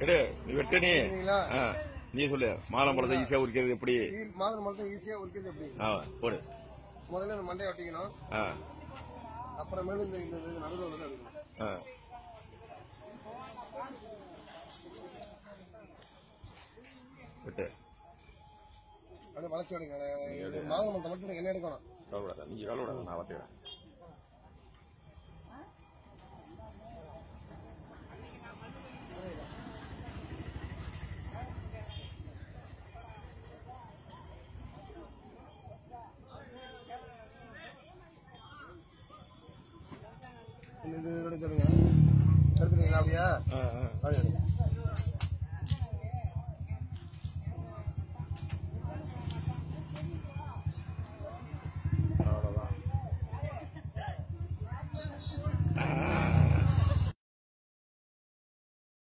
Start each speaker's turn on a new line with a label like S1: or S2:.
S1: எடு நீ வெட்டு நீ நீ சொல்லு மாதுளம்பழத்தை ஈஸியா உரிக்கிறது எப்படி?
S2: மாதுளம்பழத்தை ஈஸியா உரிக்கிறது எப்படி?
S1: போடு.
S2: முதல்ல இந்த மண்டையை வெட்டிக்கணும். அப்புறமேல இந்த நடுவில் வந்து எடுக்கணும்.
S1: வெட்டு
S2: அப்படியே வளர்ச்சி எடுங்க. மாதுளம்பழத்தை மட்டும் என்ன எடுக்கணும்?
S1: கவலைப்படாத, நீங்க கவலைப்படாத, நான் வச்சுக்கிறேன்.
S2: இது எடுத்துருங்க. எடுத்துட்டீங்களா? அப்படியா?